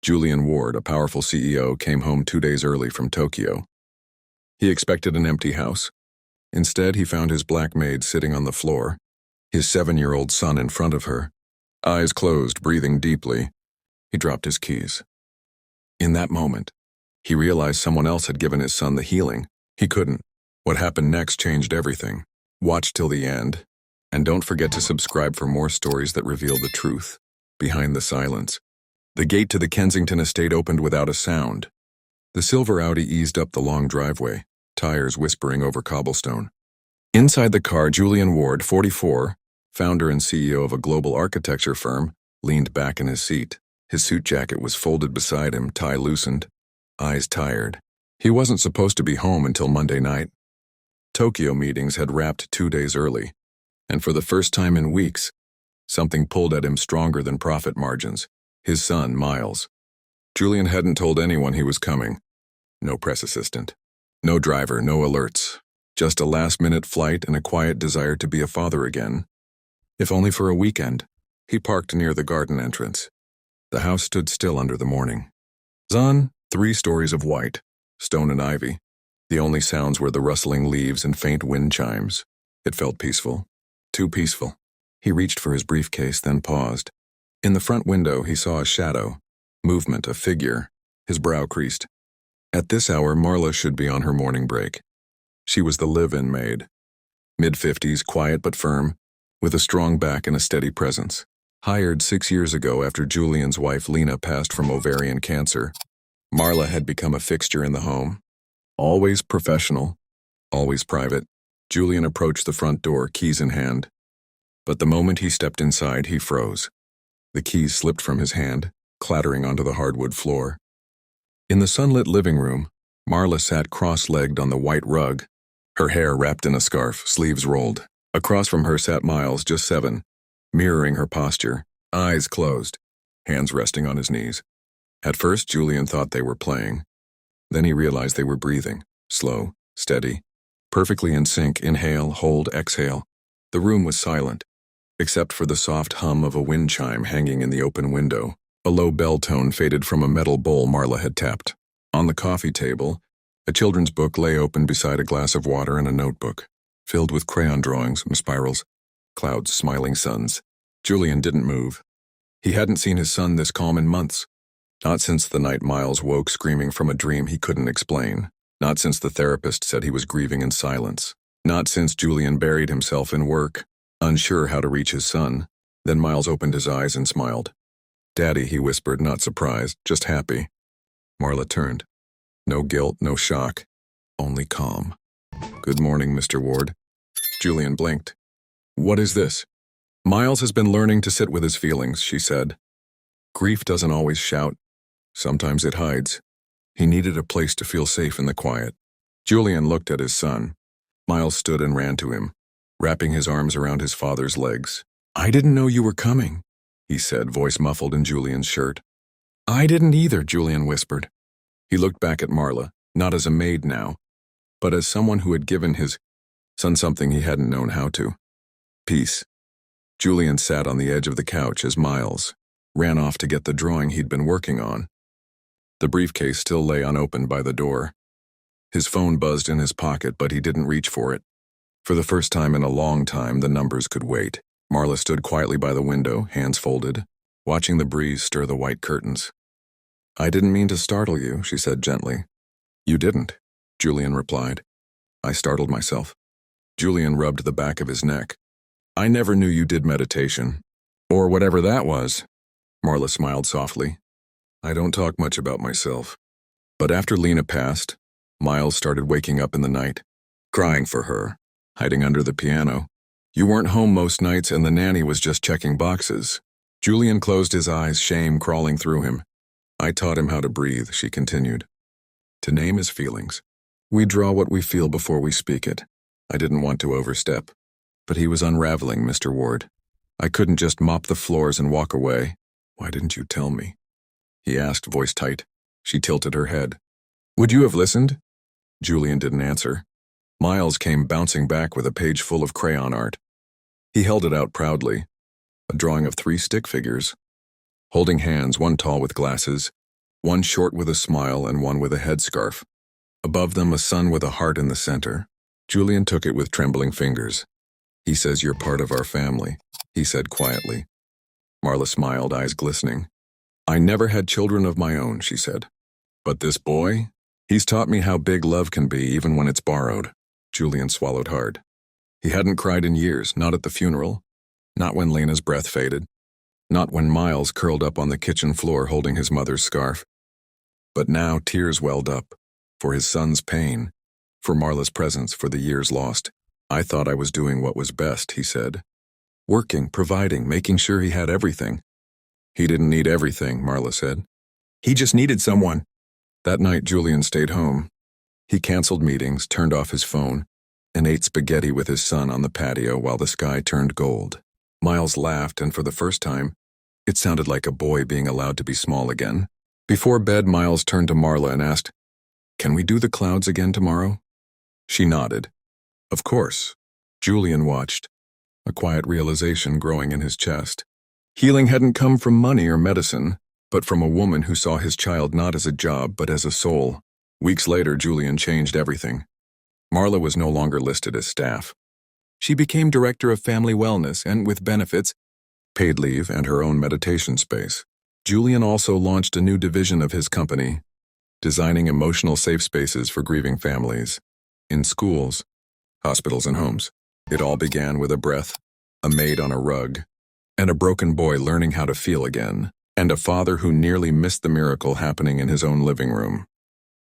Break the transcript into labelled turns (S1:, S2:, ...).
S1: Julian Ward, a powerful CEO, came home 2 days early from Tokyo. He expected an empty house. Instead, he found his black maid sitting on the floor, his 7-year-old son in front of her, eyes closed, breathing deeply. He dropped his keys. In that moment, he realized someone else had given his son the healing. He couldn't. What happened next changed everything. Watch till the end, and don't forget to subscribe for more stories that reveal the truth behind the silence. The gate to the Kensington estate opened without a sound. The silver Audi eased up the long driveway, tires whispering over cobblestone. Inside the car, Julian Ward, 44, founder and CEO of a global architecture firm, leaned back in his seat. His suit jacket was folded beside him, tie loosened, eyes tired. He wasn't supposed to be home until Monday night. Tokyo meetings had wrapped 2 days early, and for the first time in weeks, something pulled at him stronger than profit margins. His son, Miles. Julian hadn't told anyone he was coming. No press assistant. No driver, no alerts. Just a last-minute flight and a quiet desire to be a father again. If only for a weekend. He parked near the garden entrance. The house stood still under the morning. Sun, 3 stories of white, stone and ivy. The only sounds were the rustling leaves and faint wind chimes. It felt peaceful. Too peaceful. He reached for his briefcase, then paused. In the front window, he saw a shadow, movement, a figure. His brow creased. At this hour, Marla should be on her morning break. She was the live-in maid. Mid-50s, quiet but firm, with a strong back and a steady presence. Hired 6 years ago after Julian's wife Lena passed from ovarian cancer, Marla had become a fixture in the home. Always professional, always private. Julian approached the front door, keys in hand. But the moment he stepped inside, he froze. The keys slipped from his hand, clattering onto the hardwood floor. In the sunlit living room, Marla sat cross-legged on the white rug, her hair wrapped in a scarf, sleeves rolled. Across from her sat Miles, just 7, mirroring her posture, eyes closed, hands resting on his knees. At first, Julian thought they were playing. Then he realized they were breathing, slow, steady, perfectly in sync, inhale, hold, exhale. The room was silent, except for the soft hum of a wind chime hanging in the open window. A low bell tone faded from a metal bowl Marla had tapped. On the coffee table, a children's book lay open beside a glass of water and a notebook, filled with crayon drawings, spirals, clouds, smiling suns. Julian didn't move. He hadn't seen his son this calm in months. Not since the night Miles woke screaming from a dream he couldn't explain. Not since the therapist said he was grieving in silence. Not since Julian buried himself in work, unsure how to reach his son. Then Miles opened his eyes and smiled. "Daddy," he whispered, not surprised, just happy. Marla turned. No guilt, no shock, only calm. "Good morning, Mr. Ward." Julian blinked. "What is this?" "Miles has been learning to sit with his feelings," she said. "Grief doesn't always shout. Sometimes it hides. He needed a place to feel safe in the quiet." Julian looked at his son. Miles stood and ran to him, wrapping his arms around his father's legs. "I didn't know you were coming," he said, voice muffled in Julian's shirt. "I didn't either," Julian whispered. He looked back at Marla, not as a maid now, but as someone who had given his son something he hadn't known how to. Peace. Julian sat on the edge of the couch as Miles ran off to get the drawing he'd been working on. The briefcase still lay unopened by the door. His phone buzzed in his pocket, but he didn't reach for it. For the first time in a long time, the numbers could wait. Marla stood quietly by the window, hands folded, watching the breeze stir the white curtains. "I didn't mean to startle you," she said gently. "You didn't," Julian replied. "I startled myself." Julian rubbed the back of his neck. "I never knew you did meditation. Or whatever that was." Marla smiled softly. "I don't talk much about myself. But after Lena passed, Miles started waking up in the night, crying for her, hiding under the piano. You weren't home most nights and the nanny was just checking boxes." Julian closed his eyes, shame crawling through him. "I taught him how to breathe," she continued. "To name his feelings. We draw what we feel before we speak it. I didn't want to overstep. But he was unraveling, Mr. Ward. I couldn't just mop the floors and walk away." "Why didn't you tell me?" he asked, voice tight. She tilted her head. "Would you have listened?" Julian didn't answer. Miles came bouncing back with a page full of crayon art. He held it out proudly. A drawing of 3 stick figures, holding hands, one tall with glasses, one short with a smile and one with a headscarf. Above them, a sun with a heart in the center. Julian took it with trembling fingers. "He says you're part of our family," he said quietly. Marla smiled, eyes glistening. "I never had children of my own," she said. "But this boy? He's taught me how big love can be, even when it's borrowed." Julian swallowed hard. He hadn't cried in years, not at the funeral, not when Lena's breath faded, not when Miles curled up on the kitchen floor holding his mother's scarf. But now tears welled up, for his son's pain, for Marla's presence, for the years lost. "I thought I was doing what was best," he said. "Working, providing, making sure he had everything." "He didn't need everything," Marla said. "He just needed someone." That night, Julian stayed home. He canceled meetings, turned off his phone, and ate spaghetti with his son on the patio while the sky turned gold. Miles laughed, and for the first time, it sounded like a boy being allowed to be small again. Before bed, Miles turned to Marla and asked, "Can we do the clouds again tomorrow?" She nodded. "Of course." Julian watched, a quiet realization growing in his chest. Healing hadn't come from money or medicine, but from a woman who saw his child not as a job but as a soul. Weeks later, Julian changed everything. Marla was no longer listed as staff. She became director of family wellness and, with benefits, paid leave, and her own meditation space. Julian also launched a new division of his company, designing emotional safe spaces for grieving families, in schools, hospitals, and homes. It all began with a breath, a maid on a rug, and a broken boy learning how to feel again, and a father who nearly missed the miracle happening in his own living room.